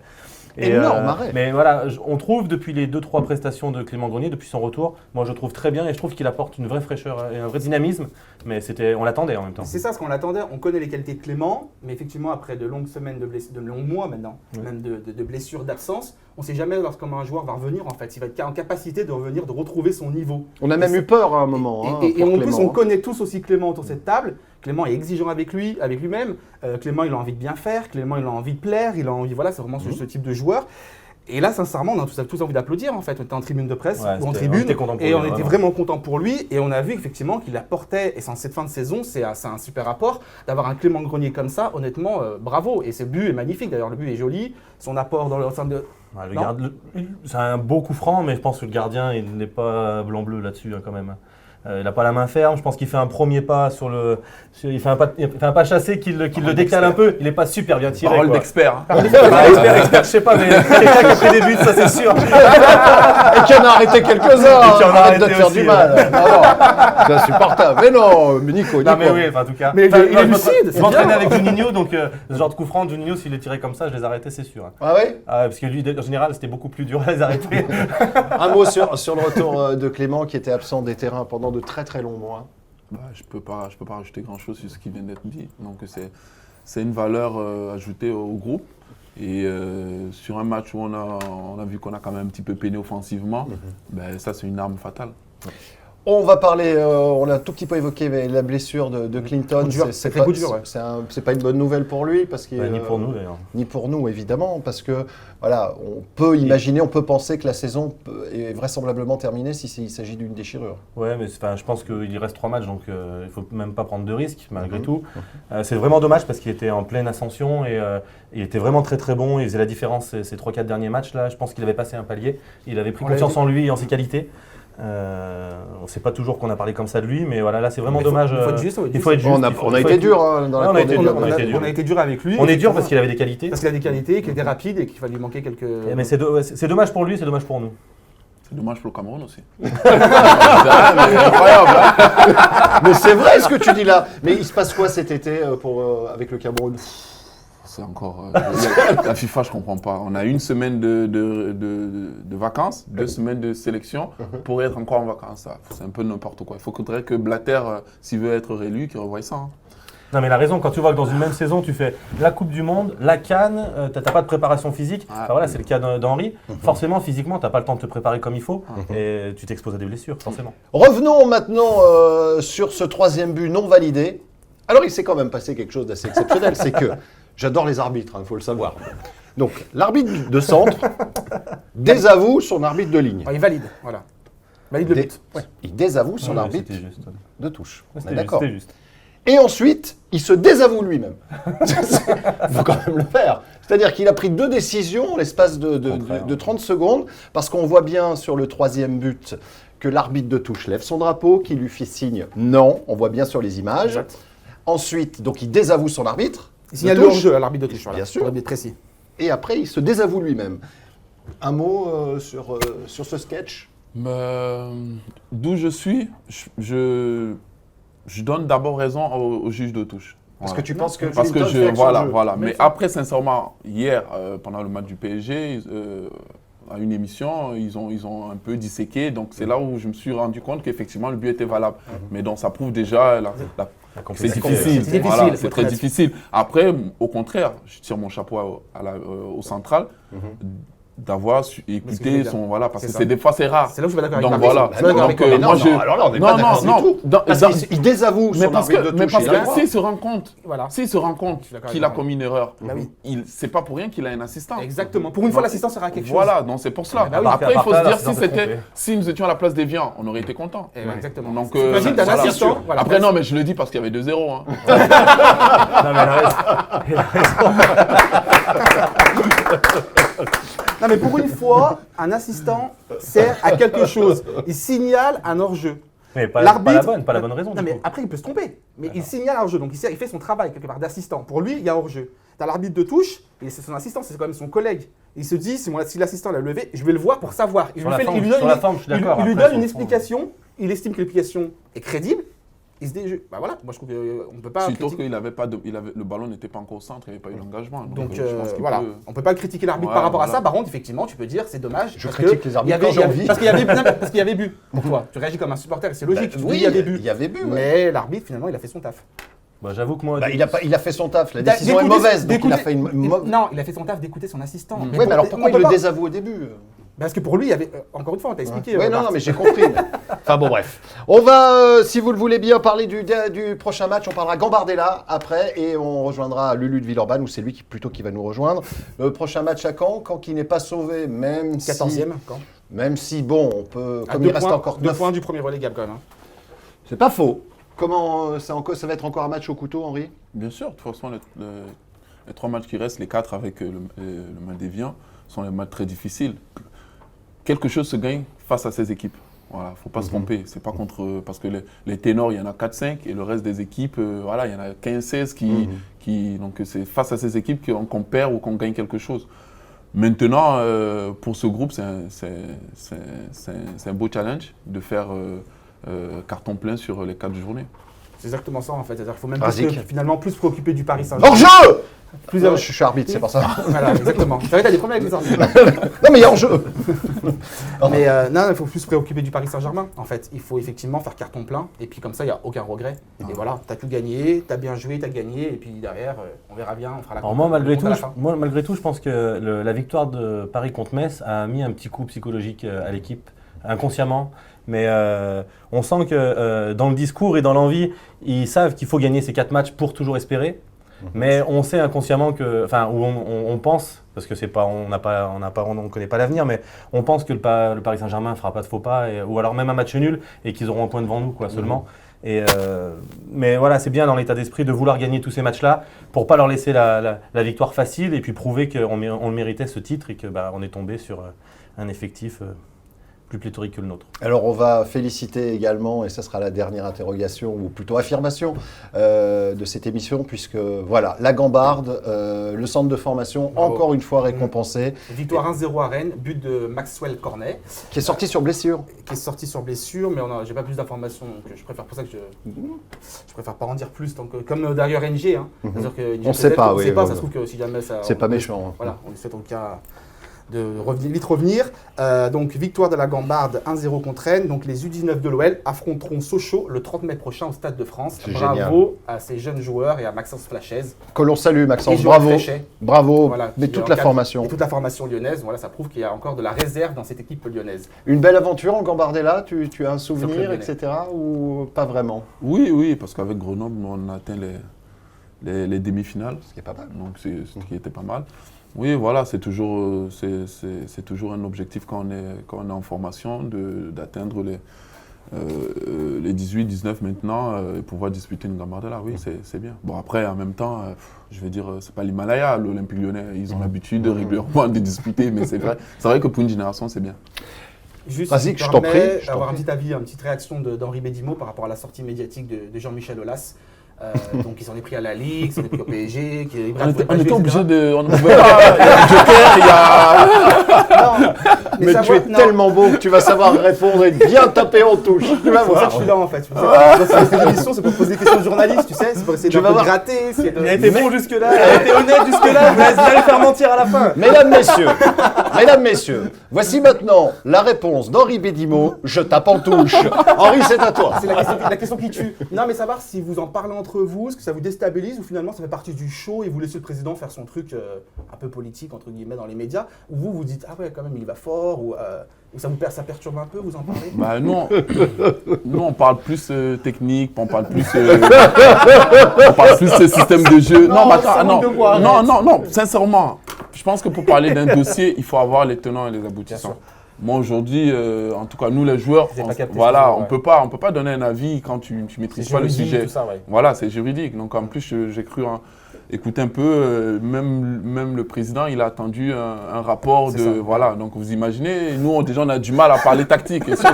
Énorme arrêt. Mais voilà, on trouve depuis les 2-3 prestations de Clément Grenier, depuis son retour, moi je trouve très bien et je trouve qu'il apporte une vraie fraîcheur et un vrai dynamisme. Mais on l'attendait en même temps. C'est ça, ce qu'on l'attendait. On connaît les qualités de Clément, mais effectivement, après de longues semaines de longs mois maintenant, même de blessures, d'absence, on ne sait jamais comment un joueur va revenir en fait. Il va être en capacité de revenir, de retrouver son niveau. On a même eu peur à un moment. Et pour en plus, Clément. on connaît tous aussi Clément autour de cette table. Clément est exigeant avec lui-même. Clément, il a envie de bien faire. Clément, il a envie de plaire. Il a envie, voilà, c'est vraiment ce type de joueur. Et là, sincèrement, on a tous envie d'applaudir en fait. On était en tribune de presse ou en tribune, on était vraiment content pour lui. Et on a vu effectivement qu'il apportait, et sans cette fin de saison, c'est un super apport d'avoir un Clément Grenier comme ça. Honnêtement, bravo. Et ce but est magnifique. D'ailleurs, le but est joli. Son apport dans le sein de. C'est un beau coup franc, mais je pense que le gardien, il n'est pas blanc-bleu là-dessus quand même. Il n'a pas la main ferme, je pense qu'il fait un premier pas il fait un pas chassé qui le décale un peu. Il n'est pas super bien tiré. Parole d'expert. Hein. Expert, je sais pas, mais quelqu'un qui a pris des buts, ça c'est sûr. Et qui en a arrêté quelques-uns. qui en a Arrête de te arrêté faire aussi, du mal. Non, c'est insupportable. Mais non, Nico. Non mais oui, en tout cas. Mais il est lucide, c'est Je m'entraînais bien. avec Juninho, donc ce genre de coup franc, Juninho, s'il les tirait comme ça, je les arrêtais, c'est sûr. Ah ouais. Parce que lui, en général, c'était beaucoup plus dur à les arrêter. Un mot sur le retour de Clément qui était absent des terrains pendant de très très longs mois. Je peux pas rajouter grand-chose sur ce qui vient d'être dit. Donc c'est une valeur ajoutée au groupe. Et sur un match où on a vu qu'on a quand même un petit peu peiné offensivement, ça c'est une arme fatale. On va parler, on l'a tout petit peu évoqué, mais la blessure de Clinton, c'est pas une bonne nouvelle pour lui parce que Ni pour nous d'ailleurs. Ni pour nous évidemment, parce que voilà, on peut imaginer, on peut penser que la saison est vraisemblablement terminée s'il s'agit d'une déchirure. Ouais, mais je pense qu'il reste 3 matchs, donc il ne faut même pas prendre de risques malgré tout. C'est vraiment dommage parce qu'il était en pleine ascension et il était vraiment très très bon. Il faisait la différence ces 3-4 derniers matchs là. Je pense qu'il avait passé un palier. Il avait pris confiance en lui et en ses qualités. On ne sait pas toujours qu'on a parlé comme ça de lui, mais voilà, là c'est vraiment dommage. Il faut être juste. On a été dur dans la On a été dur avec lui. On est dur parce qu'il avait des qualités. Parce qu'il a des qualités, qu'il était rapide et qu'il fallait lui manquer quelques. Mais c'est dommage pour lui, c'est dommage pour nous. C'est dommage pour le Cameroun aussi. Ah, mais incroyable. Hein. Mais c'est vrai ce que tu dis là. Mais il se passe quoi cet été avec le Cameroun? C'est encore. La FIFA, je comprends pas. On a une semaine de vacances, 2 semaines de sélection pour être encore en vacances. C'est un peu n'importe quoi. Il faudrait que Blatter, s'il veut être réélu, qu'il revoie ça. Hein. Non mais il a raison, quand tu vois que dans une même saison, tu fais la Coupe du Monde, la CAN, t'as pas de préparation physique, enfin, voilà, c'est le cas d'Henry, forcément physiquement t'as pas le temps de te préparer comme il faut et tu t'exposes à des blessures, forcément. Revenons maintenant sur ce 3e but non validé. Alors il s'est quand même passé quelque chose d'assez exceptionnel, c'est que j'adore les arbitres, il faut le savoir. Donc l'arbitre de centre désavoue son arbitre de ligne. Il valide, voilà. Valide le but. Ouais. Il désavoue son Ouais, arbitre c'était juste. de touche. Ouais, On est d'accord. C'était juste. Et ensuite, il se désavoue lui-même. Il faut quand même le faire. C'est-à-dire qu'il a pris 2 décisions en l'espace de 30 secondes, parce qu'on voit bien sur le 3e but que l'arbitre de touche lève son drapeau, qui lui fait signe non, on voit bien sur les images. Exact. Ensuite, donc il désavoue son arbitre. Il signale de le touche. hors-jeu à l'arbitre de touche, voilà, Bien sûr. pour être précis. Et après, il se désavoue lui-même. Un mot sur ce sketch? D'où je suis, je donne d'abord raison au juge de touche. Parce Voilà. que tu penses que Parce que Clinton fait avec son jeu. voilà. Mais après, sincèrement, hier, pendant le match du PSG, à une émission, ils ont un peu disséqué. Donc c'est là où je me suis rendu compte qu'effectivement le but était valable. Mais donc ça prouve déjà c'est difficile. C'est Voilà, difficile, c'est très difficile. Après, au contraire, je tire mon chapeau au central. D'avoir écouté son parce C'est que ça. des fois c'est rare. C'est là où je vais d'accord Donc avec voilà. Marie. Je suis d'accord avec Donc, toi. Mais moi, non, alors là, on n'est pas d'accord du tout. Parce qu'il désavoue son arbitre de touche. parce il a le que droit. s'il se rend compte, Voilà. s'il se rend compte suis d'accord qu'il a avec toi. commis une erreur, Bah oui. c'est pas pour rien qu'il a un assistant. Exactement. Pour une fois, l'assistant sera quelque chose. Voilà, donc c'est pour cela. Bah oui. Après, il faut se dire L'assistant s'est trompé. si nous étions à la place des Vians, on aurait été contents. Exactement. Donc, Imagine, t'as un voilà. assistant. Voilà. Après, non, mais je le dis parce qu'il y avait 2-0. Hein. Non mais il a raison. Non, mais pour une fois, un assistant sert à quelque chose. Il signale un hors-jeu. Mais pas L'arbitre- la bonne raison Non, du mais coup. après, il peut se tromper. Mais il signale un hors-jeu. Donc, il fait son travail, quelque part, d'assistant. Pour lui, il y a hors-jeu. T'as l'arbitre de touche, et c'est son assistant, c'est quand même son collègue. Il se dit, si l'assistant l'a levé, je vais le voir pour savoir. Il Sur lui la fait- forme, il lui donne sur une- la forme, je suis il- d'accord. il lui Après, donne sur une le fond, explication. Il estime que l'explication est crédible. Il se dit, bah voilà, moi je trouve qu'on ne peut pas. Surtout critiquer. le ballon n'était pas encore au centre, il n'y avait pas eu d'engagement. Donc je pense qu'il voilà, peut- on peut pas critiquer l'arbitre Ouais, par rapport à voilà. ça. Par contre, effectivement, tu peux dire c'est dommage. Je parce critique que les arbitres il y avait- quand j'ai envie. Parce qu'il y avait, non, mais parce qu'il y avait but pour toi. Tu réagis comme un supporter, et c'est logique. Tu te dis, Oui, il y avait but. il y avait but. ouais. Mais l'arbitre, finalement, il a fait son taf. Bah, j'avoue que moi. Bah, il a fait son taf. La décision est D'écouter- mauvaise, donc il a d'écouter- fait une mauvaise. Non, il a fait son taf d'écouter son assistant. Oui, mais alors pourquoi il le désavoue au début? Parce que pour lui, il y avait. Encore une fois, on t'a expliqué. Oui, non, Bart. non, mais j'ai compris. Enfin bon, bref. On va, si vous le voulez bien, parler du prochain match. On parlera Gambardella après et on rejoindra Lulu de Villeurbanne, ou c'est lui qui va nous rejoindre. Le prochain match à Caen, Caen qui n'est pas sauvé, même 14e, quand même si, bon, on peut, À comme deux il reste points- encore 2 9 points du premier relégable, quand même. Hein. C'est pas faux. Comment ça va être encore un match au couteau, Henri? Bien sûr, de toute façon, les 3 matchs qui restent, les 4 avec le match des Vians, sont des matchs très difficiles. Quelque chose se gagne face à ces équipes. Voilà, faut pas se tromper. C'est pas contre. Parce que les ténors, il y en a 4-5 et le reste des équipes, voilà, il y en a 15-16 qui. Donc c'est face à ces équipes qu'on perd ou qu'on gagne quelque chose. Maintenant, pour ce groupe, c'est un beau challenge de faire carton plein sur les 4 journées. C'est exactement ça, en fait. C'est-à-dire qu'il faut même Basique. finalement plus se préoccuper du Paris Saint-Germain. Hors-jeu! Plus Non, je suis arbitre, c'est pour ça. Voilà, exactement. C'est vrai, t'as des problèmes avec les arbitres. Non, mais il y a hors-jeu! Mais non, il faut plus se préoccuper du Paris Saint-Germain. En fait, il faut effectivement faire carton plein. Et puis comme ça, il n'y a aucun regret. Et voilà, t'as tout gagné, t'as bien joué, t'as gagné. Et puis derrière, on verra bien, on fera la Alors moi, malgré compte à tout, la fin. malgré tout, je pense que la victoire de Paris contre Metz a mis un petit coup psychologique à l'équipe, inconsciemment. Mais on sent que dans le discours et dans l'envie, ils savent qu'il faut gagner ces 4 matchs pour toujours espérer. Mais on sait inconsciemment que, enfin, on pense, parce que c'est pas, on connaît pas l'avenir, mais on pense que le Paris Saint-Germain fera pas de faux pas, ou alors même un match nul et qu'ils auront un point devant nous, quoi, seulement. Et mais voilà, c'est bien dans l'état d'esprit de vouloir gagner tous ces matchs-là pour pas leur laisser la victoire facile et puis prouver qu'on le méritait ce titre et que on est tombé sur un effectif plus pléthorique que le nôtre. Alors on va féliciter également, et ça sera la dernière interrogation, ou plutôt affirmation de cette émission, puisque voilà, la Gambarde, le centre de formation, Bravo. encore une fois récompensé, Victoire 1-0 à Rennes, but de Maxwell Cornet, qui est sorti sur blessure. qui est sorti sur blessure, mais j'ai pas plus d'informations, donc je préfère pour ça que je préfère pas en dire plus, tant que, comme d'ailleurs NG. Hein. C'est-à-dire que NG, On sait pas, on oui, sait pas, oui, ça oui. se trouve que si jamais ça... C'est pas méchant. Hein. Voilà, on essaie en tout cas de vite revenir. Donc victoire de la Gambarde 1-0 contre Rennes. Donc les U19 de l'OL affronteront Sochaux le 30 mai prochain au Stade de France. C'est Bravo génial. à ces jeunes joueurs et à Maxence Flachez. Que l'on salue, Et Maxence, Joël bravo. Fréchet. Bravo, Voilà, mais qui toute la encadre- formation. Et toute la formation lyonnaise. Voilà, ça prouve qu'il y a encore de la réserve dans cette équipe lyonnaise. Une belle aventure en Gambardella, tu as un Sur souvenir, Club etc. ou pas vraiment? Oui, parce qu'avec Grenoble, on a atteint les demi-finales. Ce qui est pas mal. Donc c'est ce qui était pas mal. Oui, voilà, c'est toujours un objectif quand on est en formation d'atteindre les 18, 19 maintenant et pouvoir disputer une Gambardella. Oui, c'est bien. Bon, après, en même temps, je vais dire, c'est pas l'Himalaya, l'Olympique Lyonnais. Ils ont l'habitude régulièrement de disputer, mais c'est vrai que pour une génération, c'est bien. Juste, Vas-y, si je tu t'en permets, prie, je t'en avoir un prie. petit avis, une petite réaction d'Henri Bédimo par rapport à la sortie médiatique de Jean-Michel Aulas. Donc il s'en est pris à la Ligue, il s'en est pris au PSG. On était obligé de... On ne pouvait pas... Il y a un joker, il y a... Mais tu es tellement beau que tu vas savoir répondre et bien taper en touche. Tu vas C'est pour ça voir. que je suis là en fait. Dans ces émissions, c'est pour poser des questions aux journalistes, tu sais. C'est pour essayer Tu de vas un peu voir. gratter. essayer de- Il a été bon jusque-là, il a été honnête jusque-là, vous allez le faire mentir à la fin. Mesdames, messieurs, voici maintenant la réponse d'Henri Bédimo. Je tape en touche. Henri, c'est à toi. C'est la question qui tue. Non, mais savoir si vous en parlez entre vous, est-ce que ça vous déstabilise ou finalement ça fait partie du show et vous laissez le président faire son truc un peu politique, entre guillemets, dans les médias, ou vous vous dites, ah ouais, quand même, il va fort, ou ça perturbe un peu, vous en parlez? Bah, nous, on parle plus technique, on parle plus système de jeu. Non, Mais ça attends, manque de voix, arrête. non, sincèrement, je pense que pour parler d'un dossier, il faut avoir les tenants et les aboutissants. sûr. Moi aujourd'hui, en tout cas nous les joueurs, Vous avez pas capté voilà, ce que on ouais. peut pas donner un avis quand tu maîtrises C'est pas le juridique, sujet. tout ça, ouais. Voilà, c'est juridique. Donc en plus, j'ai cru écouter un peu, même le président, il a attendu un rapport C'est de ça. voilà. Donc vous imaginez, nous déjà on a du mal à parler tactique. Et ça,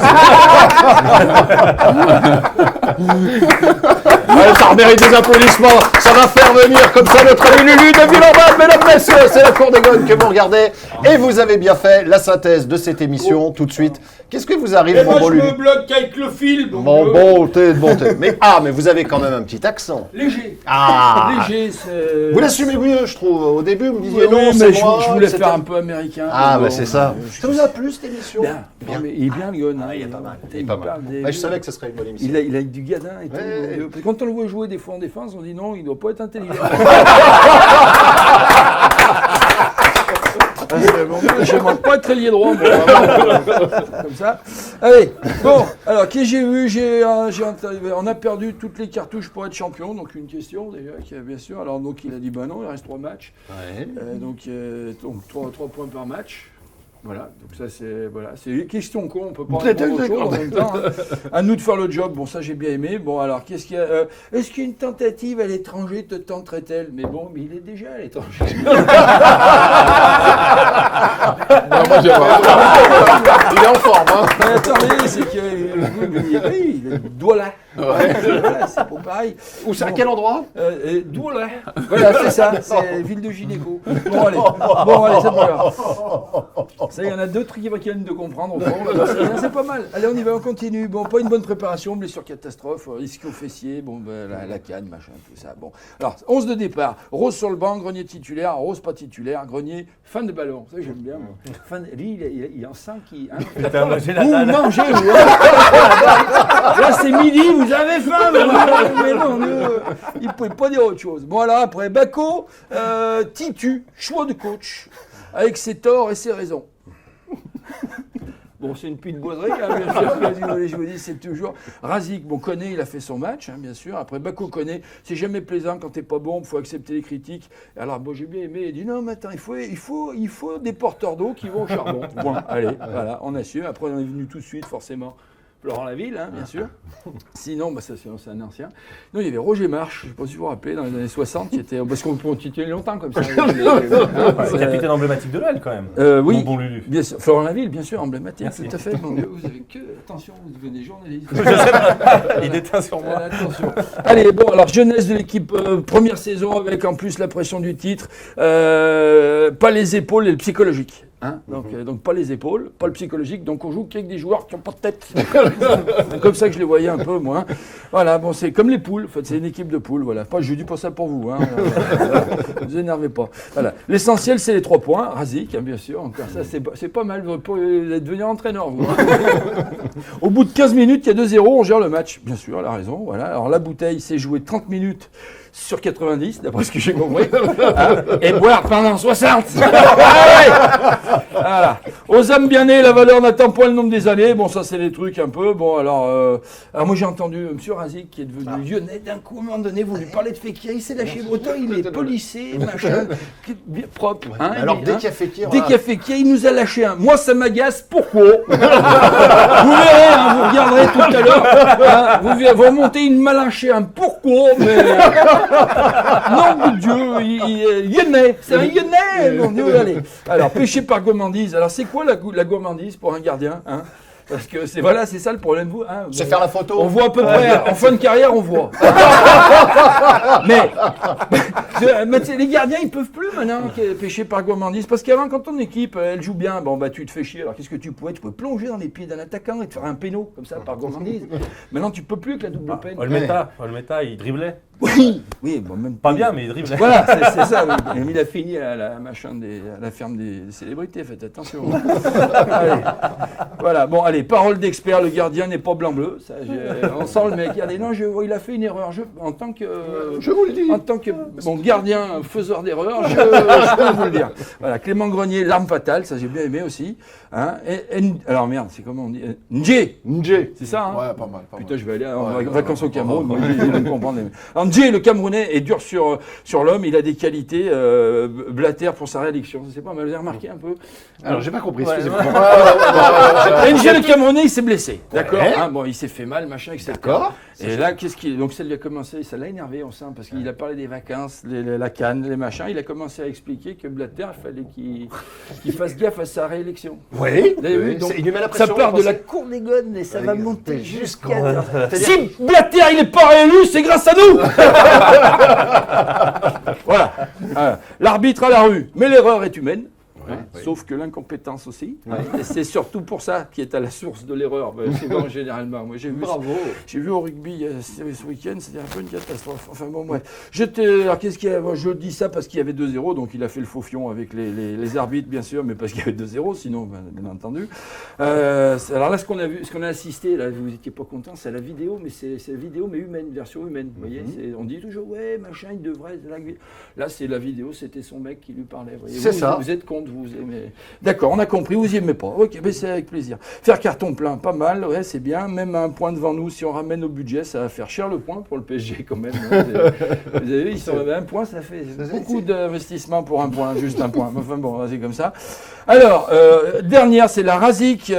Allez, ça mérite des applaudissements. Ça va faire venir comme ça notre ami Lulu de Villeurbanne. Mesdames, messieurs, c'est la Cour des Gones que vous regardez. Et vous avez bien fait la synthèse de cette émission tout de suite. Qu'est-ce que vous arrive, Et mon moi, bon je Lulu? me bloque avec le fil. donc, Mon bonté de bonté. Mais vous avez quand même un petit accent. Léger. Ah. Léger, c'est... Vous l'assumez mieux, je trouve. Au début, vous me disiez Oui, non, mais c'est je, moi. je voulais etc. faire un peu américain. Ah, mais bah bon, c'est ça. je- Ça vous a plu cette émission? Bien. Bien. Mais il est bien, Lyon. Hein. Il est pas mal. Il est Il pas mal. parle des- Ouais, je savais que ce serait une bonne émission. Il a du gadin et tout. Ouais. Parce que quand on le voit jouer des fois en défense, on dit non, il doit pas être intelligent. Je manque pas de ailier droit, moi, vraiment, comme ça. Allez, bon, alors qu'est-ce que j'ai vu on a perdu toutes les cartouches pour être champion, donc une question déjà, bien sûr. Alors donc il a dit bah non, il reste 3 matchs, Ouais. donc 3 points par match. Voilà, donc ça c'est une question con, on peut pas répondre autre chose en même temps. Hein. À nous de faire le job, bon ça j'ai bien aimé. Bon alors qu'est-ce qu'il y a est-ce qu'une tentative à l'étranger te tenterait-elle? Mais bon, mais il est déjà à l'étranger. moi, j'ai pas. Il est en forme, hein. Mais attendez, c'est que il est Douala. Voilà, c'est pas pareil. Où c'est, à quel endroit? Douala. Voilà, c'est ça, c'est ville de gynéco. Bon allez, c'est pas grave. Ça, il y en a d'autres qui viennent de comprendre au fond. C'est pas mal. Allez, on y va, on continue. Bon, pas une bonne préparation, blessure catastrophe, ischio fessier, bon, ben, la canne, machin, tout ça. Bon, alors 11 de départ. Rose sur le banc, Grenier titulaire, Rose pas titulaire, Grenier fan de ballon. Ça j'aime bien. Moi. Lui, il en sent qu'il. Hein, Putain, moi, j'ai vous la dalle. mangez, vous. Hein. Là, c'est midi, vous avez faim. Mais non, il ne pouvait pas dire autre chose. Bon, alors après, Bako, Titu, choix de coach, avec ses torts et ses raisons. Bon, c'est une pile boiserie, hein, bien sûr. Je vous dis, c'est toujours. Razik, bon, Koné, il a fait son match, hein, bien sûr. Après, Bako Koné, c'est jamais plaisant quand t'es pas bon, il faut accepter les critiques. Alors, bon, j'ai bien aimé. Il dit non, mais attends, il faut des porteurs d'eau qui vont au charbon. Bon, allez, voilà, on assume. Après, on est venu tout de suite, forcément. Florent Laville, hein, bien sûr. Sinon, sinon c'est un ancien. Non, il y avait Roger Marche, je ne sais pas si vous vous rappelez, dans les années 60, qui était, parce qu'on titulait longtemps comme ça. C'est capitaine emblématique de l'OL quand même. Oui, Mon bon Lulu. bien sûr. Florent Laville, bien sûr, emblématique, Merci. tout à fait. Bon, vous avez que, attention, vous devenez journaliste. Il déteint sur moi. Attention. Allez, bon, alors jeunesse de l'équipe, première saison avec en plus la pression du titre, pas les épaules et le psychologique. Hein, donc pas les épaules, pas le psychologique, donc on joue qu'avec des joueurs qui n'ont pas de tête. C'est comme ça que je les voyais un peu, moi. Voilà, bon, c'est comme les poules, en fait, c'est une équipe de poules, voilà. Pas, je dis pas ça pour vous, hein. Ne vous énervez pas. Voilà. L'essentiel, c'est les 3 points. Razik, hein, bien sûr, encore ça, c'est pas mal pour devenir entraîneur, vous. Au bout de 15 minutes, il y a 2-0, on gère le match. Bien sûr, elle a raison, voilà. Alors la bouteille s'est jouée 30 minutes sur 90, d'après ce que j'ai compris, hein, et boire pendant 60. Voilà. Aux âmes bien nées, la valeur n'atteint point le nombre des années. Bon, ça, c'est des trucs un peu. Bon, alors moi, j'ai entendu M. Razik, qui est devenu lyonnais, d'un coup, à un moment donné, vous lui parlez de Fekir, il s'est lâché breton, il est polissé, machin, propre. Hein, Alors, dès qu'il y a Fekir... Dès qu'il y a Fekir, il nous a lâché un. Moi, ça m'agace. Pourquoi? Vous verrez, hein, vous regarderez tout à l'heure. Hein, vous remontez une malinchée, un pourquoi, mais... Non, de Dieu, Lyonnais, c'est un Lyonnais. Mon Dieu, allez. Alors, péché par gourmandise. Alors, c'est quoi la gourmandise pour un gardien, hein? Parce que c'est ça le problème, vous. Hein, C'est faire la photo. On voit à peu près, en fin de carrière, on voit. mais les gardiens, ils peuvent plus maintenant pêcher par gourmandise. Parce qu'avant, quand ton équipe, elle joue bien, bon, bah, tu te fais chier. Alors, qu'est-ce que tu pouvais? Tu peux plonger dans les pieds d'un attaquant et te faire un péno, comme ça, par gourmandise. Maintenant, tu peux plus avec la double peine. Olmeta, il driblait. Oui, bon, même Pas bien, mais il driblait. Voilà, c'est ça. Oui. Il a fini à la ferme des célébrités. Faites attention. Allez. Voilà. Bon, allez. Parole d'expert. Le gardien n'est pas blanc-bleu. On sent le mec. Regardez, non, il a fait une erreur. En tant que, je vous le dis. En tant que gardien, faiseur d'erreurs, je peux vous le dire. Voilà. Clément Grenier, l'arme fatale. Ça, j'ai bien aimé aussi. Hein. Alors merde, c'est comment on dit? Ndjé. C'est ça. Hein. Ouais, pas mal. Putain, je vais aller en vacances au Cameroun. Moi, je vais me comprendre. Alors, Ndjé, le Camerounais, est dur sur l'homme. Il a des qualités. Blatter pour sa réélection. C'est pas mal. Vous avez remarqué un peu? Alors, j'ai pas compris. Excusez-moi. Ndjé, le Camerounais, il s'est blessé. D'accord. Hein, bon, il s'est fait mal, machin, etc. D'accord. Et là, donc ça lui a commencé, ça l'a énervé, on sent, parce qu'il a parlé des vacances, la canne, les machins. Il a commencé à expliquer que Blatter, il fallait qu'il fasse gaffe à sa réélection. Oui. Vous avez vu, donc, Il lui met la pression. ça part de vous la pensez cour des gones et ça va monter jusqu'à... C'est-à-dire- Si Blatter, il n'est pas réélu, c'est grâce à nous. Voilà. L'arbitre à la rue, mais l'erreur est humaine. Hein, sauf que l'incompétence aussi. Hein, et c'est surtout pour ça qui est à la source de l'erreur. Souvent, généralement. Moi, j'ai vu au rugby ce week-end, c'était un peu une catastrophe. Enfin bon, bref. Alors, qu'est-ce qu'il y a? Moi, je dis ça parce qu'il y avait 2-0, donc il a fait le faux fion avec les arbitres, bien sûr, mais parce qu'il y avait 2-0, sinon, bien entendu. Alors là, ce qu'on a assisté, là, vous n'étiez pas content, c'est la vidéo, mais c'est la vidéo, mais humaine, version humaine. Vous voyez, on dit toujours, ouais, machin, il devrait. Là, c'est la vidéo, c'était son mec qui lui parlait. Voyez, c'est ça. Vous êtes contre, vous aimez. D'accord, on a compris, vous y aimez pas. Ok, mais c'est avec plaisir. Faire carton plein, pas mal, ouais, c'est bien. Même un point devant nous, si on ramène au budget, ça va faire cher le point pour le PSG quand même. Hein. Vous avez vu, ils sont à un point, ça fait beaucoup d'investissement pour un point, juste un point. Enfin bon, c'est comme ça. Alors, dernière, c'est la Razik.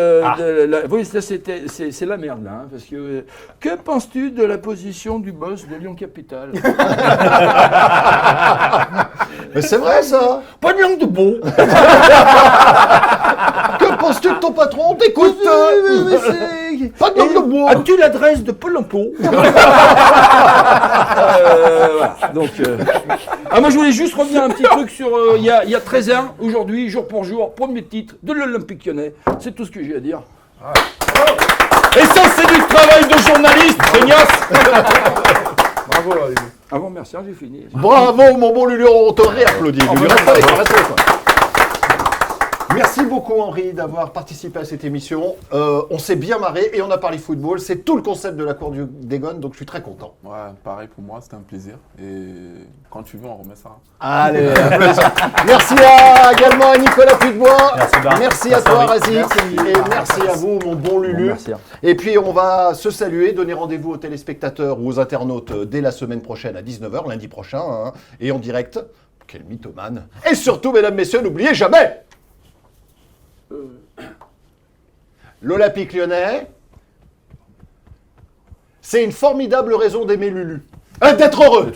Oui, c'est la merde là, hein, parce que que penses-tu de la position du boss de Lyon Capital? Mais c'est vrai, ça. Pas de langue de beau. Que penses-tu de ton patron? T'écoutes. Pas de langue de bois. As-tu l'adresse de Pôle emploi? Voilà. Donc, moi, je voulais juste revenir un petit truc sur il y a 13 ans, aujourd'hui, jour pour jour, premier titre de l'Olympique Lyonnais. C'est tout ce que j'ai à dire. Et ça, c'est du travail de journaliste, feignasse. Bravo, là, Ah bon, merci, j'ai fini. Bravo, mon bon Lulu, on te réapplaudit. Lulu, reste avec toi. Merci beaucoup Henri d'avoir participé à cette émission. On s'est bien marré et on a parlé football. C'est tout le concept de la cour des Gones, donc je suis très content. Ouais, pareil pour moi, c'était un plaisir. Et quand tu veux, on remet ça. Allez, merci également à Nicolas Pudebois. Merci à toi Razik. Et merci à vous mon bon Lulu. Merci. Et puis on va se saluer, donner rendez-vous aux téléspectateurs ou aux internautes dès la semaine prochaine à 19h, lundi prochain. Hein, et en direct. Quel mythomane. Et surtout, mesdames, messieurs, n'oubliez jamais l'Olympique Lyonnais C'est une formidable raison d'aimer Lulu. D'être heureux.